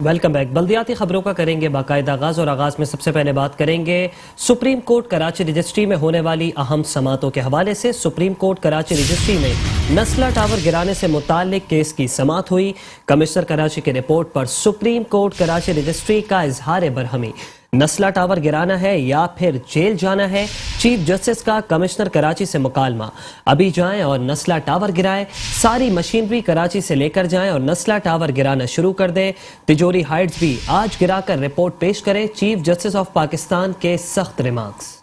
Welcome back. بلدیاتی خبروں کا کریں گے باقاعدہ آغاز، اور آغاز میں سب سے پہلے بات کریں گے سپریم کورٹ کراچی رجسٹری میں ہونے والی اہم سماعتوں کے حوالے سے۔ سپریم کورٹ کراچی رجسٹری میں نسلہ ٹاور گرانے سے متعلق کیس کی سماعت ہوئی۔ کمشنر کراچی کے رپورٹ پر سپریم کورٹ کراچی رجسٹری کا اظہار برہمی، نسلہ ٹاور گرانا ہے یا پھر جیل جانا ہے؟ چیف جسٹس کا کمشنر کراچی سے مکالمہ، ابھی جائیں اور نسلہ ٹاور گرائیں، ساری مشینری کراچی سے لے کر جائیں اور نسلہ ٹاور گرانا شروع کر دیں۔ تجوری ہائٹس بھی آج گرا کر رپورٹ پیش کریں، چیف جسٹس آف پاکستان کے سخت remarks.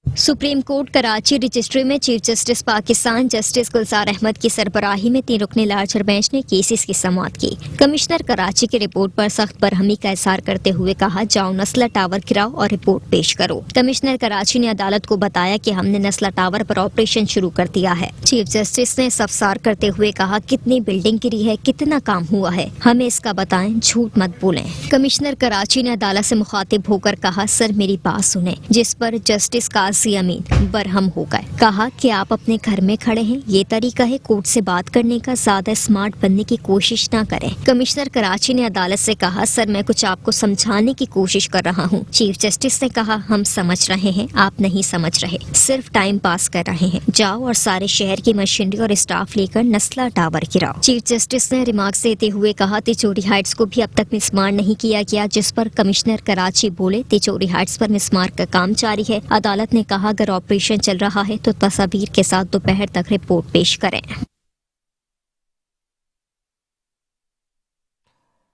Supreme court Karachi registry میں chief justice Pakistan justice Gulzar Ahmed کی سربراہی میں 3 رکنی لارجر بینچ نے کیسز کی سماعت کی۔ کمشنر کراچی کی رپورٹ پر سخت برہمی کا اظہار کرتے ہوئے کہا، جاؤ نسلہ ٹاور گراؤ اور رپورٹ پیش کرو۔ کمشنر کراچی نے عدالت کو بتایا کہ ہم نے نسلہ ٹاور پر آپریشن شروع کر دیا ہے۔ چیف جسٹس نے استفسار کرتے ہوئے کہا، کتنی بلڈنگ گری ہے، کتنا کام ہوا ہے، ہمیں اس کا بتائیں، جھوٹ مت بولیں۔ کمشنر کراچی نے عدالت سے مخاطب ہو کر کہا، سر میری بات سنیں، جس پر جسٹس قاضی امین برہم ہو گئے۔ کہا کہ آپ اپنے گھر میں کھڑے ہیں، یہ طریقہ ہے کورٹ سے بات کرنے کا، زیادہ اسمارٹ بننے کی کوشش نہ کریں۔ کمشنر کراچی نے عدالت سے کہا، سر میں کچھ آپ کو سمجھانے کی کوشش کر رہا ہوں۔ چیف جسٹس نے کہا، ہم سمجھ رہے ہیں، آپ نہیں سمجھ رہے، صرف ٹائم پاس کر رہے ہیں، جاؤ اور سارے شہر کی مشینری اور اسٹاف لے کر نسلہ ٹاور گراؤ۔ چیف جسٹس نے ریمارکس دیتے ہوئے کہا، تجوری ہائٹس کو بھی اب تک مسمار نہیں کیا گیا، جس پر کمشنر کراچی بولے، تجوری ہائٹس پر مسمار کا کام جاری ہے۔ عدالت نے کہا، اگر آپریشن چل رہا ہے تو تصاویر کے ساتھ دوپہر تک رپورٹ پیش کریں۔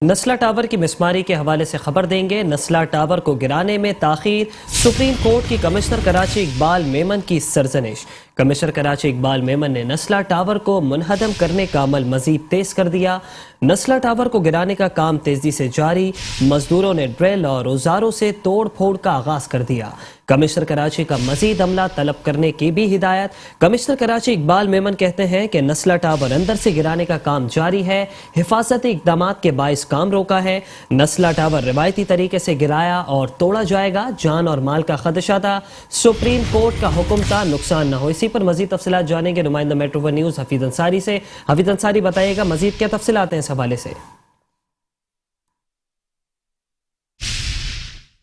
نسلہ ٹاور کی مسماری کے حوالے سے خبر دیں گے۔ نسلہ ٹاور کو گرانے میں تاخیر، سپریم کورٹ کی کمشنر کراچی اقبال میمن کی سرزنش۔ کمشنر کراچی اقبال میمن نے نسلہ ٹاور کو منہدم کرنے کا عمل مزید تیز کر دیا۔ نسلہ ٹاور کو گرانے کا کام تیزی سے جاری، مزدوروں نے ڈرل اور اوزاروں سے توڑ پھوڑ کا آغاز کر دیا۔ کمشنر کراچی کا مزید عملہ طلب کرنے کی بھی ہدایت۔ کمشنر کراچی اقبال میمن کہتے ہیں کہ نسلہ ٹاور اندر سے گرانے کا کام جاری ہے، حفاظتی اقدامات کے باعث کام روکا ہے۔ نسلہ ٹاور روایتی طریقے سے گرایا اور توڑا جائے گا، جان اور مال کا خدشہ تھا، سپریم کورٹ کا حکم تھا، نقصان نہ ہو۔ اسی پر مزید تفصیلات جانیں گے نمائندہ metro one news Hafeez Ansari سے۔ حفیظ انصاری، بتائیے گا مزید کیا تفصیلات ہیں اس حوالے سے؟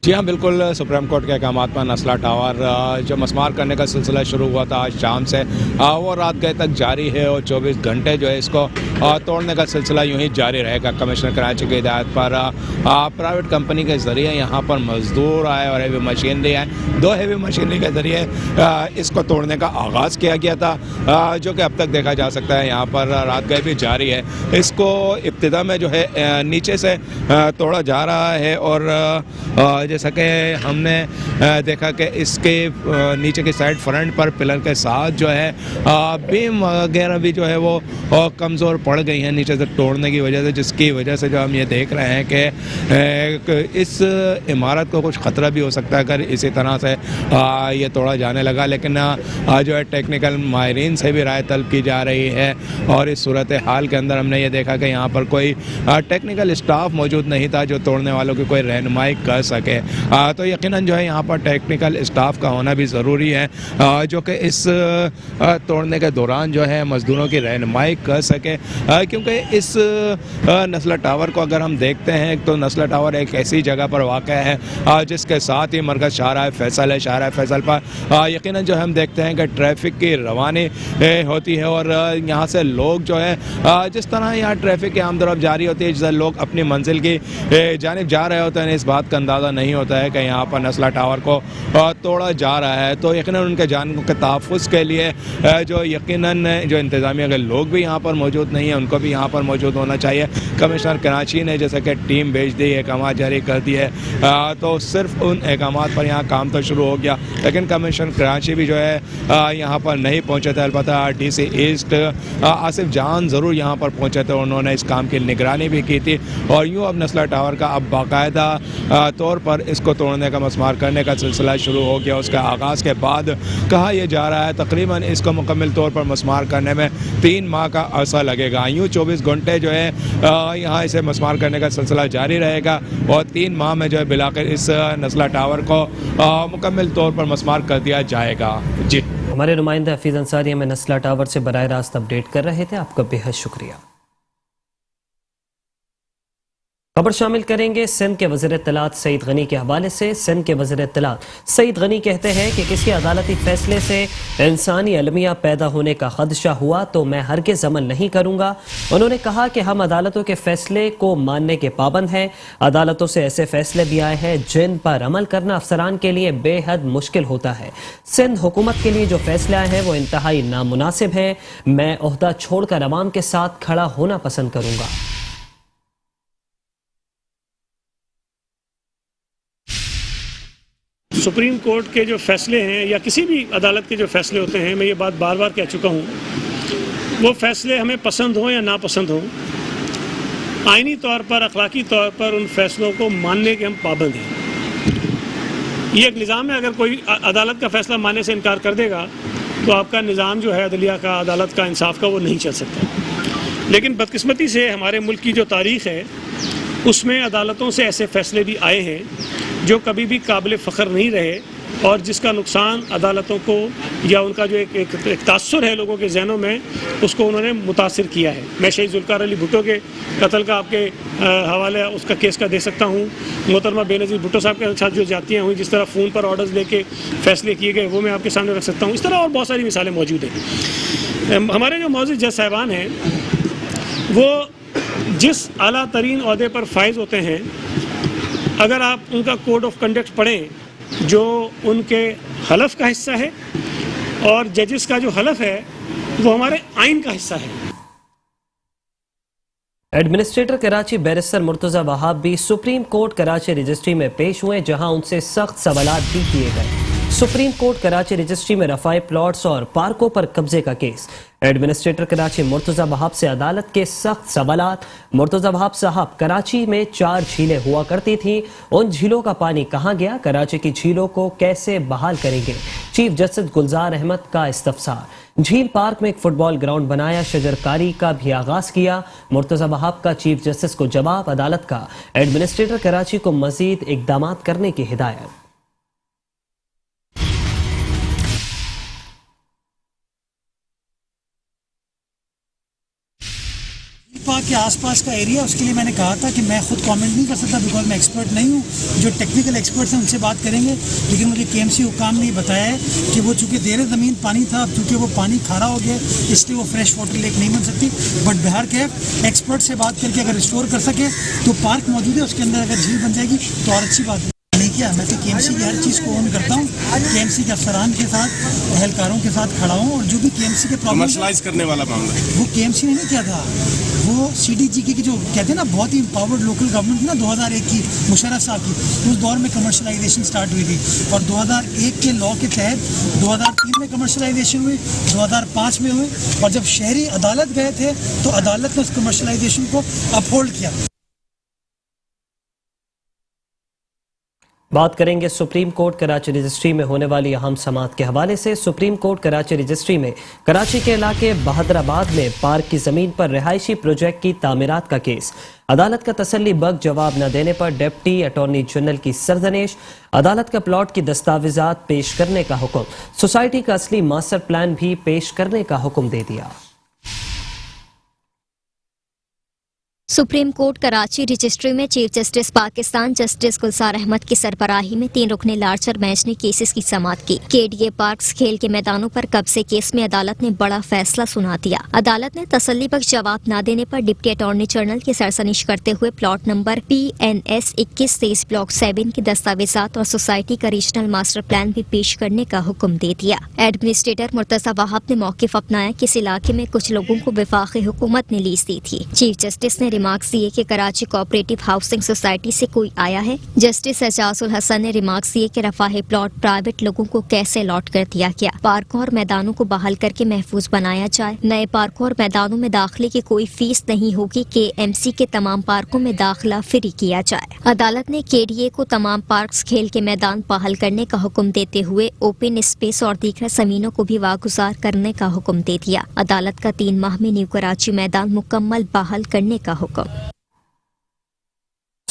جی ہاں، بالکل، سپریم کورٹ کے احکامات پر نسلہ ٹاور جو مسمار کرنے کا سلسلہ شروع ہوا تھا آج شام سے، وہ رات گئے تک جاری ہے اور 24 گھنٹے جو ہے اس کو توڑنے کا سلسلہ یوں ہی جاری رہے گا۔ کمشنر کراچی کی ہدایت پر پرائیویٹ کمپنی کے ذریعے یہاں پر مزدور آئے اور ہیوی مشینری آئے، 2 ہیوی مشینری کے ذریعے اس کو توڑنے کا آغاز کیا گیا تھا، جو کہ اب تک دیکھا جا سکتا ہے یہاں پر رات گئے بھی جاری ہے۔ اس کو ابتدا میں جو ہے نیچے سے توڑا جا رہا ہے، اور جیسا کہ ہم نے دیکھا کہ اس کے نیچے کی سائڈ فرنٹ پر پلر کے ساتھ جو ہے بیم وغیرہ بھی جو ہے وہ کمزور پڑ گئی ہیں نیچے سے توڑنے کی وجہ سے، جس کی وجہ سے جو ہم یہ دیکھ رہے ہیں کہ اس عمارت کو کچھ خطرہ بھی ہو سکتا ہے اگر اسی طرح سے یہ توڑا جانے لگا۔ لیکن جو ہے ٹیکنیکل ماہرین سے بھی رائے طلب کی جا رہی ہے، اور اس صورتحال کے اندر ہم نے یہ دیکھا کہ یہاں پر کوئی ٹیکنیکل اسٹاف موجود نہیں تھا جو توڑنے والوں کی کوئی رہنمائی کر سکے، تو یقیناً جو ہے یہاں پر ٹیکنیکل اسٹاف کا ہونا بھی ضروری ہے، جو کہ اس توڑنے کے دوران جو ہے مزدوروں کی رہنمائی کر سکے، کیونکہ اس نسلہ ٹاور کو اگر ہم دیکھتے ہیں تو نسلہ ٹاور ایک ایسی جگہ پر واقع ہے جس کے ساتھ ہی مرکز شاہراہ فیصل ہے۔ شاہراہ فیصل پر یقیناً جو ہم دیکھتے ہیں کہ ٹریفک کی روانی ہوتی ہے، اور یہاں سے لوگ جو ہے جس طرح یہاں ٹریفک کی آمد و رفت جاری ہوتی ہے، جس لوگ اپنی منزل کی جانب جا رہے ہوتے ہیں، اس بات کا اندازہ نہیں ہوتا ہے کہ یہاں پر نسلہ ٹاور کو توڑا جا رہا ہے۔ تو یقیناً ان کے جان کے تحفظ کے لیے جو یقیناً جو انتظامیہ کے لوگ بھی یہاں پر موجود نہیں ہیں، ان کو بھی یہاں پر موجود ہونا چاہیے۔ کمشنر کراچی نے جیسے کہ ٹیم بھیج دی، احکامات جاری کر دیے، تو صرف ان احکامات پر یہاں کام تو شروع ہو گیا، لیکن کمشنر کراچی بھی جو ہے یہاں پر نہیں پہنچے تھے۔ البتہ ڈی سی ایسٹ آصف جان ضرور یہاں پر پہنچے تھے، انہوں نے اس کام کی نگرانی بھی کی تھی، اور یوں اب نسلہ ٹاور کا اب باقاعدہ طور پر اس کو توڑنے کا مسمار کرنے کا سلسلہ شروع ہو گیا۔ اس کے آغاز کے بعد کہا یہ جا رہا ہے تقریباً اس کو مکمل طور پر مسمار کرنے میں 3 ماہ کا عرصہ لگے گا۔ یوں 24 گھنٹے جو ہے یہاں اسے مسمار کرنے کا سلسلہ جاری رہے گا، اور 3 ماہ میں جو ہے بلاخر اس نسلہ ٹاور کو مکمل طور پر مسمار کر دیا جائے گا۔ جی، ہمارے نمائندہ حفیظ انصاری ہمیں نسلہ ٹاور سے براہ راست اپڈیٹ کر رہے تھے، آپ کا بے حد شکریہ۔ خبر شامل کریں گے سندھ کے وزیر اطلاعات سعید غنی کے حوالے سے۔ سندھ کے وزیر اطلاعات سعید غنی کہتے ہیں کہ کسی عدالتی فیصلے سے انسانی المیہ پیدا ہونے کا خدشہ ہوا تو میں ہرگز عمل نہیں کروں گا۔ انہوں نے کہا کہ ہم عدالتوں کے فیصلے کو ماننے کے پابند ہیں۔ عدالتوں سے ایسے فیصلے بھی آئے ہیں جن پر عمل کرنا افسران کے لیے بے حد مشکل ہوتا ہے۔ سندھ حکومت کے لیے جو فیصلے آئے ہیں وہ انتہائی نامناسب ہیں۔ میں عہدہ چھوڑ کر عوام کے ساتھ کھڑا ہونا پسند کروں گا۔ سپریم کورٹ کے جو فیصلے ہیں یا کسی بھی عدالت کے جو فیصلے ہوتے ہیں، میں یہ بات بار بار کہہ چکا ہوں، وہ فیصلے ہمیں پسند ہوں یا ناپسند ہوں، آئینی طور پر، اخلاقی طور پر ان فیصلوں کو ماننے کے ہم پابند ہیں۔ یہ ایک نظام ہے، اگر کوئی عدالت کا فیصلہ ماننے سے انکار کر دے گا تو آپ کا نظام جو ہے عدلیہ کا، عدالت کا، انصاف کا، وہ نہیں چل سکتا۔ لیکن بدقسمتی سے ہمارے ملک کی جو تاریخ ہے اس میں عدالتوں سے ایسے فیصلے بھی آئے ہیں جو کبھی بھی قابل فخر نہیں رہے اور جس کا نقصان عدالتوں کو یا ان کا جو ایک تاثر ہے لوگوں کے ذہنوں میں، اس کو انہوں نے متاثر کیا ہے۔ میں شہید ذوالفقار علی بھٹو کے قتل کا آپ کے حوالے اس کا کیس کا دے سکتا ہوں، محترمہ بے نظیر بھٹو صاحب کے ساتھ جو جاتیاں ہوئیں، جس طرح فون پر آرڈرز لے کے فیصلے کیے گئے، وہ میں آپ کے سامنے رکھ سکتا ہوں۔ اس طرح اور بہت ساری مثالیں موجود ہیں۔ ہمارے جو معزز جج صاحبان ہیں وہ جس اعلیٰ ترین عہدے پر فائز ہوتے ہیں، اگر آپ ان کا کوڈ آف کنڈکٹ پڑھیں جو ان کے حلف کا حصہ ہے، اور ججز کا جو حلف ہے وہ ہمارے آئین کا حصہ ہے۔ ایڈمنسٹریٹر کراچی بیرسٹر مرتضی وہاب بھی سپریم کورٹ کراچی رجسٹری میں پیش ہوئے، جہاں ان سے سخت سوالات بھی کیے گئے۔ سپریم کورٹ کراچی رجسٹری میں رفائی پلاٹس اور پارکوں پر قبضے کا کیس۔ ایڈمنسٹریٹر کراچی مرتضی وہاب سے عدالت کے سخت سوالات۔ مرتضی وہاب صاحب، کراچی میں 4 جھیلیں ہوا کرتی تھیں، ان جھیلوں کا پانی کہاں گیا؟ کراچی کی جھیلوں کو کیسے بحال کریں گے؟ چیف جسٹس گلزار احمد کا استفسار۔ جھیل پارک میں ایک فٹ بال گراؤنڈ بنایا، شجر کاری کا بھی آغاز کیا۔ مرتضی وہاب کا چیف جسٹس کو جواب، عدالت کا ایڈمنسٹریٹر کراچی کو مزید اقدامات کرنے کی ہدایت۔ پارک کے آس پاس کا ایریا، اس کے لیے میں نے کہا تھا کہ میں خود کامنٹ نہیں کر سکتا بیکاز میں ایکسپرٹ نہیں ہوں، جو ٹیکنیکل ایکسپرٹس ہیں ان سے بات کریں گے، لیکن مجھے کے ایم سی حکام نے یہ بتایا ہے کہ وہ چونکہ زیر زمین پانی تھا، چونکہ وہ پانی کھارا ہو گیا اس لیے وہ فریش واٹر لیک نہیں بن سکتی، بٹ بہار کیف ایکسپرٹ سے بات کر کے اگر ریسٹور کر سکے تو پارک موجود ہے، اس کے اندر اگر جھیل بن جائے گی تو اور اچھی بات ہے۔ نہیں کیا، میں تو کے ایم سی کی ہر چیز کو اون کرتا ہوں، کے ایم سی کے افسران کے ساتھ، اہلکاروں کے ساتھ کھڑا ہوں، اور جو بھی کے ایم سی کے کمرشلائز کرنے والا معاملہ وہ کے ایم سی نے نہیں کیا تھا، وہ سی ڈی جی کی جو کہتے ہیں نا بہت ہی امپاورڈ لوکل گورنمنٹ نا 2001 کی مشرف صاحب کی، اس دور میں کمرشلائزیشن سٹارٹ ہوئی تھی، اور 2001 کے لاء کے تحت 2003 میں کمرشلائزیشن ہوئی، 2005 میں ہوئی، اور جب شہری عدالت گئے تھے تو عدالت نے اس کمرشلائزیشن کو اپہولڈ کیا۔ بات کریں گے سپریم کورٹ کراچی رجسٹری میں ہونے والی اہم سماعت کے حوالے سے۔ سپریم کورٹ کراچی رجسٹری میں کراچی کے علاقے بہادر آباد میں پارک کی زمین پر رہائشی پروجیکٹ کی تعمیرات کا کیس۔ عدالت کا تسلی بخش جواب نہ دینے پر ڈپٹی اٹارنی جنرل کی سرزنش۔ عدالت کا پلاٹ کی دستاویزات پیش کرنے کا حکم، سوسائٹی کا اصلی ماسٹر پلان بھی پیش کرنے کا حکم دے دیا۔ سپریم کورٹ کراچی رجسٹری میں chief justice Pakistan justice Gulzar Ahmed کی سربراہی میں 3 رکنی لارجر بینچ نے کیسز کی سماعت کی۔ کے ڈی اے پارکس کھیل کے میدانوں پر قبضے کیس میں عدالت نے بڑا فیصلہ سنا دیا۔ عدالت نے تسلی بخش جواب نہ دینے پر ڈپٹی اٹارنی جنرل کی سرزنش کرتے ہوئے پلاٹ نمبر PNS 2123 بلاک 7 کی دستاویزات اور سوسائٹی کا ریجنل ماسٹر پلان بھی پیش کرنے کا حکم دے دیا۔ ایڈمنسٹریٹر مرتضی وہاب نے موقف اپنایا کہ اس علاقے میں کچھ لوگوں کو وفاقی حکومت نے لیز دی تھی۔ چیف جسٹس نے ریمارکس دیے کہ کراچی کوآپریٹو ہاؤسنگ سوسائٹی سے کوئی آیا ہے۔ جسٹس اعجاز الحسن نے ریمارکس دیے کہ رفاہی پلاٹ پرائیویٹ لوگوں کو کیسے الاٹ کر دیا گیا، پارکوں اور میدانوں کو بحال کر کے محفوظ بنایا جائے۔ نئے پارکوں اور میدانوں میں داخلے کی کوئی فیس نہیں ہوگی، کے ایم سی کے تمام پارکوں میں داخلہ فری کیا جائے۔ عدالت نے کے ڈی اے کو تمام پارکس کھیل کے میدان بحال کرنے کا حکم دیتے ہوئے اوپن اسپیس اور دیگر زمینوں کو بھی واگزار کرنے کا حکم دے دیا۔ عدالت کا 3 ماہ میں نیو کراچی میدان مکمل بحال کرنے کا حکم۔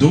2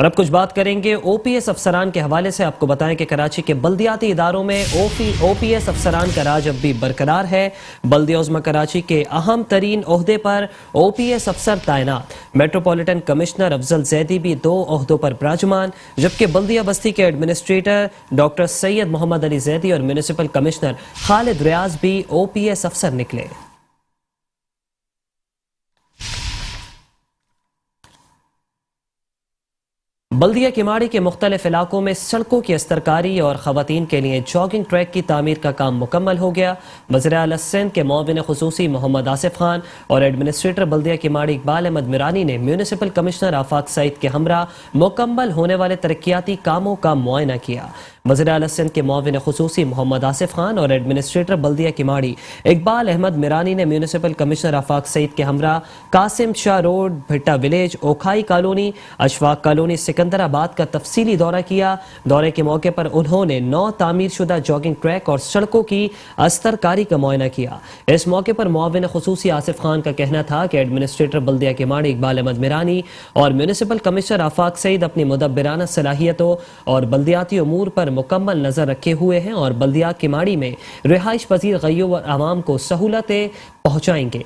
اور اب کچھ بات کریں گے او پی ایس افسران کے حوالے سے. آپ کو بتائیں کہ کراچی کے بلدیاتی اداروں میں او پی ایس افسران کا راج اب بھی برقرار ہے. بلدیہ عظمی کراچی کے اہم ترین عہدے پر او پی ایس افسر تعینات. میٹروپولیٹن کمشنر افضل زیدی بھی 2 عہدوں پر براجمان، جبکہ بلدیہ بستی کے ایڈمنسٹریٹر ڈاکٹر سید محمد علی زیدی اور میونسپل کمشنر خالد ریاض بھی او پی ایس افسر نکلے. بلدیہ کماڑی کے مختلف علاقوں میں سڑکوں کی استرکاری اور خواتین کے لیے جاگنگ ٹریک کی تعمیر کا کام مکمل ہو گیا. وزیر اعلیٰ سندھ کے معاون خصوصی محمد آصف خان اور ایڈمنسٹریٹر بلدیہ کماڑی اقبال احمد میرانی نے میونسپل کمشنر آفاق سعید کے ہمراہ مکمل ہونے والے ترقیاتی کاموں کا معائنہ کیا. وزیر اعلیٰ سندھ کے معاون خصوصی محمد آصف خان اور ایڈمنسٹریٹر بلدیہ کماڑی اقبال احمد میرانی نے میونسپل کمشنر آفاق سعید کے ہمراہ Qasim Shah road, Bhatta village, Okhai colony, Ashfaq colony, Sikandarabad کا تفصیلی دورہ کیا. دورے کے موقع پر انہوں نے 9 تعمیر شدہ جاگنگ ٹریک اور سڑکوں کی استرکاری کا معائنہ کیا. اس موقع پر معاون خصوصی آصف خان کا کہنا تھا کہ ایڈمنسٹریٹر بلدیہ کماڑی اقبال احمد میرانی اور میونسپل کمشنر آفاق سعید اپنی مدبرانہ صلاحیتوں اور بلدیاتی امور پر مکمل نظر رکھے ہوئے ہیں اور بلدیہ کماڑی میں رہائش پذیر غریب اور عوام کو سہولتیں پہنچائیں گے.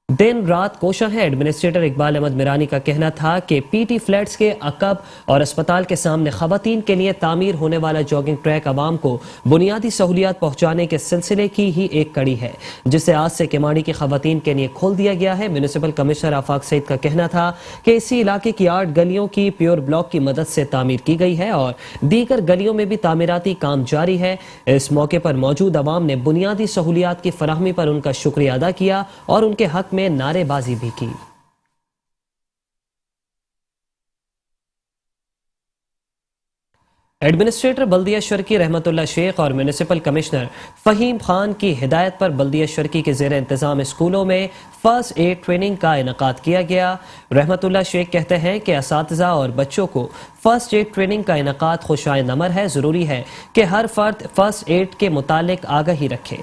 دن رات کوشاں ہے. ایڈمنسٹریٹر اقبال احمد میرانی کا کہنا تھا کہ پی ٹی فلیٹس کے عقب اور اسپتال کے سامنے خواتین کے لیے تعمیر ہونے والا جاگنگ ٹریک عوام کو بنیادی سہولیات پہنچانے کے سلسلے کی ہی ایک کڑی ہے، جسے آج سے کماڑی کی خواتین کے لیے کھول دیا گیا ہے. میونسپل کمشنر آفاق سعید کا کہنا تھا کہ اسی علاقے کی 8 گلیوں کی پیور بلاک کی مدد سے تعمیر کی گئی ہے اور دیگر گلیوں میں بھی تعمیراتی کام جاری ہے. اس موقع پر موجود عوام نے بنیادی سہولیات کی فراہمی پر ان کا شکریہ ادا کیا اور ان کے حق میں نعرے بازی بھی کی. ایڈمنسٹریٹر بلدیہ شرکی رحمت اللہ شیخ اور میونسپل کمشنر فہیم خان کی ہدایت پر بلدیہ شرکی کے زیر انتظام اسکولوں میں فرسٹ ایڈ ٹریننگ کا انعقاد کیا گیا. رحمت اللہ شیخ کہتے ہیں کہ اساتذہ اور بچوں کو فرسٹ ایڈ ٹریننگ کا انعقاد خوشائند امر ہے. ضروری ہے کہ ہر فرد فرسٹ ایڈ کے متعلق آگاہی رکھے.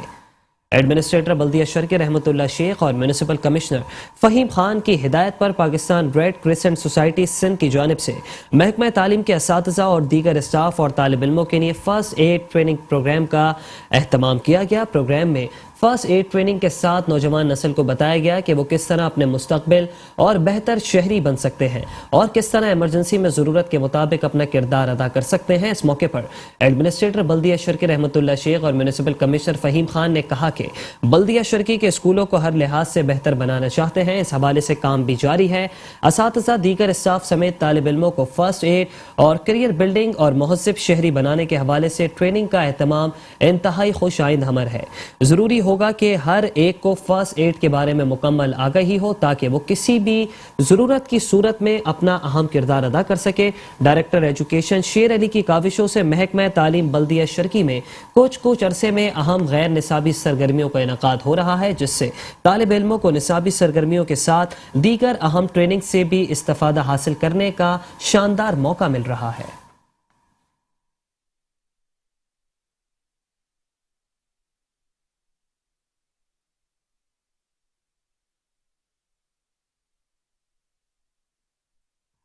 ایڈمنسٹریٹر بلدیہ شرکی رحمت اللہ شیخ اور میونسپل کمشنر فہیم خان کی ہدایت پر Pakistan red crescent society Sindh کی جانب سے محکمہ تعلیم کے اساتذہ اور دیگر اسٹاف اور طالب علموں کے لیے فرسٹ ایڈ ٹریننگ پروگرام کا اہتمام کیا گیا. پروگرام میں فرسٹ ایڈ ٹریننگ کے ساتھ نوجوان نسل کو بتایا گیا کہ وہ کس طرح اپنے مستقبل اور بہتر شہری بن سکتے ہیں اور کس طرح ایمرجنسی میں ضرورت کے مطابق اپنا کردار ادا کر سکتے ہیں. اس موقع پر ایڈمنسٹریٹر بلدیہ شرکی رحمت اللہ شیخ اور میونسپل کمشنر فہیم خان نے کہا کہ بلدیہ شرکی کے اسکولوں کو ہر لحاظ سے بہتر بنانا چاہتے ہیں. اس حوالے سے کام بھی جاری ہے. اساتذہ، دیگر اسٹاف سمیت طالب علموں کو فرسٹ ایڈ اور کیریئر بلڈنگ اور مہذب شہری بنانے کے حوالے سے ٹریننگ کا اہتمام انتہائی خوش آئند امر ہے. ضروری ہوگا کہ ہر ایک کو فرسٹ ایڈ کے بارے میں مکمل آگاہی ہو تاکہ وہ کسی بھی ضرورت کی صورت میں اپنا اہم کردار ادا کر سکے. ڈائریکٹر ایجوکیشن شیر علی کی کاوشوں سے محکمہ تعلیم بلدیہ شرکی میں کچھ عرصے میں اہم غیر نصابی سرگرمیوں کا انعقاد ہو رہا ہے، جس سے طالب علموں کو نصابی سرگرمیوں کے ساتھ دیگر اہم ٹریننگ سے بھی استفادہ حاصل کرنے کا شاندار موقع مل رہا ہے.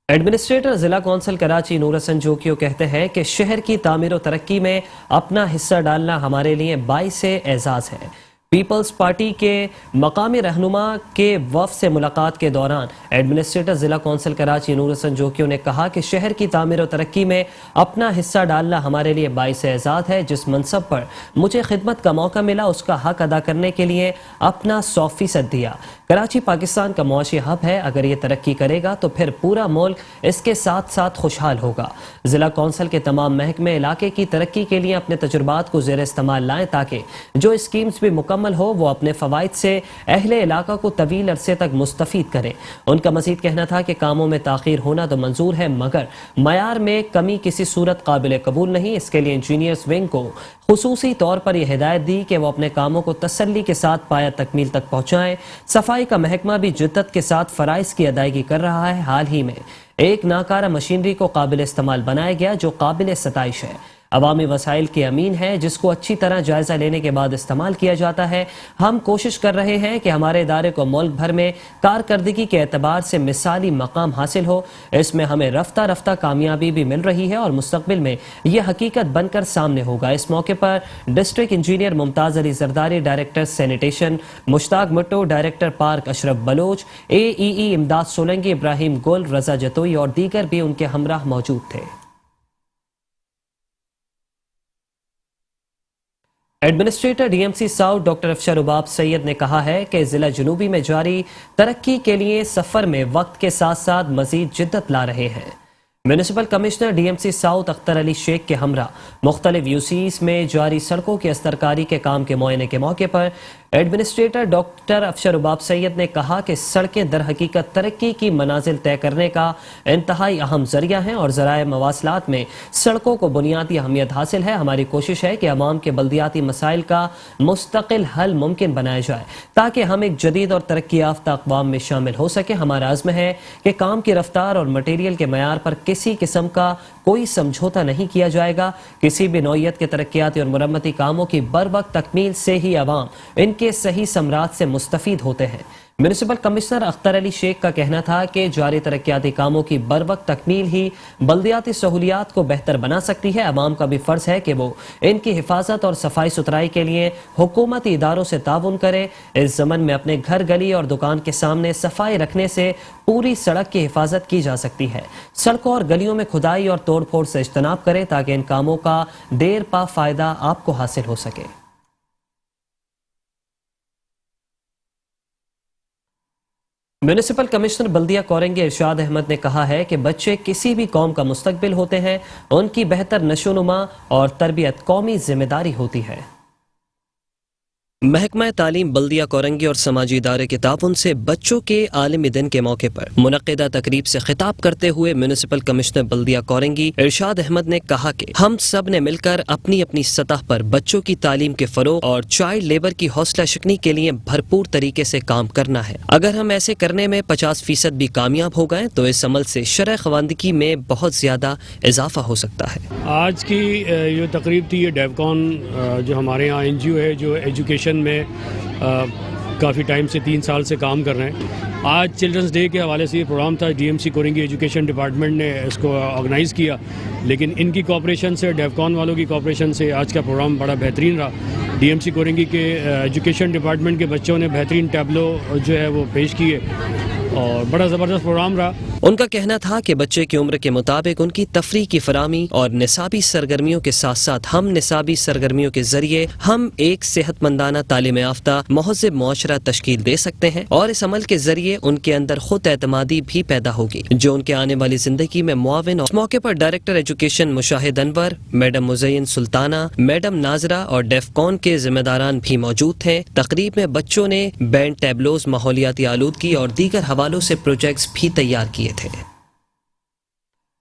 ایڈمنسٹریٹر ضلع کونسل کراچی نور حسن جوکیو کہتے ہیں کہ شہر کی تعمیر و ترقی میں اپنا حصہ ڈالنا ہمارے لیے باعث اعزاز ہے. پیپلز پارٹی کے مقامی رہنما کے وفد سے ملاقات کے دوران ایڈمنسٹریٹر ضلع کونسل کراچی نور حسن جوکیو نے کہا کہ شہر کی تعمیر و ترقی میں اپنا حصہ ڈالنا ہمارے لیے باعث اعزاز ہے. جس منصب پر مجھے خدمت کا موقع ملا اس کا حق ادا کرنے کے لیے اپنا 100% دیا. کراچی پاکستان کا معاشی ہب ہے. اگر یہ ترقی کرے گا تو پھر پورا ملک اس کے ساتھ ساتھ خوشحال ہوگا. ضلع کونسل کے تمام محکمے علاقے کی ترقی کے لیے اپنے تجربات کو زیر استعمال لائیں تاکہ جو اسکیمز بھی مکمل ہو وہ اپنے فوائد سے اہل علاقہ کو طویل عرصے تک مستفید کریں. ان کا مزید کہنا تھا کہ کاموں میں تاخیر ہونا تو منظور ہے مگر معیار میں کمی کسی صورت قابل قبول نہیں. اس کے لیے انجینئرز ونگ کو خصوصی طور پر یہ ہدایت دی کہ وہ اپنے کاموں کو تسلی کے ساتھ پایہ تکمیل تک پہنچائیں. صفائی کا محکمہ بھی جدت کے ساتھ فرائض کی ادائیگی کر رہا ہے. حال ہی میں ایک ناکارہ مشینری کو قابل استعمال بنایا گیا جو قابل ستائش ہے. عوامی وسائل کے امین ہے جس کو اچھی طرح جائزہ لینے کے بعد استعمال کیا جاتا ہے. ہم کوشش کر رہے ہیں کہ ہمارے ادارے کو ملک بھر میں کارکردگی کے اعتبار سے مثالی مقام حاصل ہو. اس میں ہمیں رفتہ رفتہ کامیابی بھی مل رہی ہے اور مستقبل میں یہ حقیقت بن کر سامنے ہوگا. اس موقع پر ڈسٹرکٹ انجینئر ممتاز علی زرداری، ڈائریکٹر سینیٹیشن مشتاق مٹو، ڈائریکٹر پارک اشرف بلوچ، AEE امداد سولنگی، ابراہیم گل، رضا جتوئی اور دیگر بھی ان کے ہمراہ موجود تھے. ایڈمنسٹریٹر DMC ساؤتھ ڈاکٹر افشار عباب سید نے کہا ہے کہ ضلع جنوبی میں جاری ترقی کے لیے سفر میں وقت کے ساتھ ساتھ مزید جدت لا رہے ہیں. Municipal commissioner DMC south Akhtar Ali Sheikh کے ہمراہ مختلف UCs میں جاری سڑکوں کی استرکاری کے کام کے معائنے کے موقع پر ایڈمنسٹریٹر ڈاکٹر افشار عباب سید نے کہا کہ سڑکیں در حقیقت ترقی کی منازل طے کرنے کا انتہائی اہم ذریعہ ہیں اور ذرائع مواصلات میں سڑکوں کو بنیادی اہمیت حاصل ہے. ہماری کوشش ہے کہ عوام کے بلدیاتی مسائل کا مستقل حل ممکن بنایا جائے تاکہ ہم ایک جدید اور ترقی یافتہ اقوام میں شامل ہو سکیں. ہمارا عزم ہے کہ کام کی رفتار اور مٹیریل کے معیار پر کسی قسم کا کوئی سمجھوتا نہیں کیا جائے گا. کسی بھی نوعیت کے ترقیاتی اور مرمتی کاموں کی بروقت تکمیل سے ہی عوام ان کے صحیح ثمرات سے مستفید ہوتے ہیں. میونسپل کمشنر اختر علی شیخ کا کہنا تھا کہ جاری ترقیاتی کاموں کی بروقت تکمیل ہی بلدیاتی سہولیات کو بہتر بنا سکتی ہے. عوام کا بھی فرض ہے کہ وہ ان کی حفاظت اور صفائی ستھرائی کے لیے حکومتی اداروں سے تعاون کرے. اس ضمن میں اپنے گھر، گلی اور دکان کے سامنے صفائی رکھنے سے پوری سڑک کی حفاظت کی جا سکتی ہے. سڑکوں اور گلیوں میں کھدائی اور توڑ پھوڑ سے اجتناب کرے تاکہ ان کاموں کا دیر پا فائدہ آپ کو حاصل ہو سکے. میونسپل کمشنر بلدیہ کورنگی ارشاد احمد نے کہا ہے کہ بچے کسی بھی قوم کا مستقبل ہوتے ہیں. ان کی بہتر نشوونما اور تربیت قومی ذمہ داری ہوتی ہے. محکمہ تعلیم بلدیہ کورنگی اور سماجی ادارے کے تعاون سے بچوں کے عالمی دن کے موقع پر منعقدہ تقریب سے خطاب کرتے ہوئے میونسپل کمشنر بلدیہ کورنگی ارشاد احمد نے کہا کہ ہم سب نے مل کر اپنی اپنی سطح پر بچوں کی تعلیم کے فروغ اور چائلڈ لیبر کی حوصلہ شکنی کے لیے بھرپور طریقے سے کام کرنا ہے. اگر ہم ایسے کرنے میں 50% بھی کامیاب ہو گئے تو اس عمل سے شرح خواندگی میں بہت زیادہ اضافہ ہو سکتا ہے. آج کی جو تقریب تھی، یہ ڈیوکون جو ہمارے یہاں NGO ہے جو ایجوکیشن میں کافی ٹائم سے 3 سال سے کام کر رہے ہیں. آج چلڈرنس ڈے کے حوالے سے یہ پروگرام تھا. DMC کورنگی ایجوکیشن ڈپارٹمنٹ نے اس کو آرگنائز کیا، لیکن ان کی کوآپریشن سے، ڈیوکون والوں کی کوآپریشن سے آج کا پروگرام بڑا بہترین رہا. DMC کورنگی کے ایجوکیشن ڈپارٹمنٹ کے بچوں نے بہترین ٹیبلو جو ہے وہ پیش کیے اور بڑا زبردست پروگرام رہا. ان کا کہنا تھا کہ بچے کی عمر کے مطابق ان کی تفریح کی فراہمی اور نصابی سرگرمیوں کے ساتھ ساتھ ہم نصابی سرگرمیوں کے ذریعے ہم ایک صحت مندانہ تعلیم یافتہ مہذب معاشرہ تشکیل دے سکتے ہیں اور اس عمل کے ذریعے ان کے اندر خود اعتمادی بھی پیدا ہوگی جو ان کے آنے والی زندگی میں معاون. اس موقع پر ڈائریکٹر ایجوکیشن مشاہد انور، میڈم مزین سلطانہ، میڈم ناظرہ اور ڈیفکون کے ذمہ داران بھی موجود تھے. تقریب میں بچوں نے بینڈ، ٹیبلوز، ماحولیاتی آلودگی اور دیگر حوالوں سے پروجیکٹس بھی تیار کیے تھے.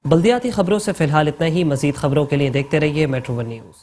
بلدیاتی خبروں سے فی الحال اتنا ہی. مزید خبروں کے لیے دیکھتے رہیے میٹرو ون نیوز.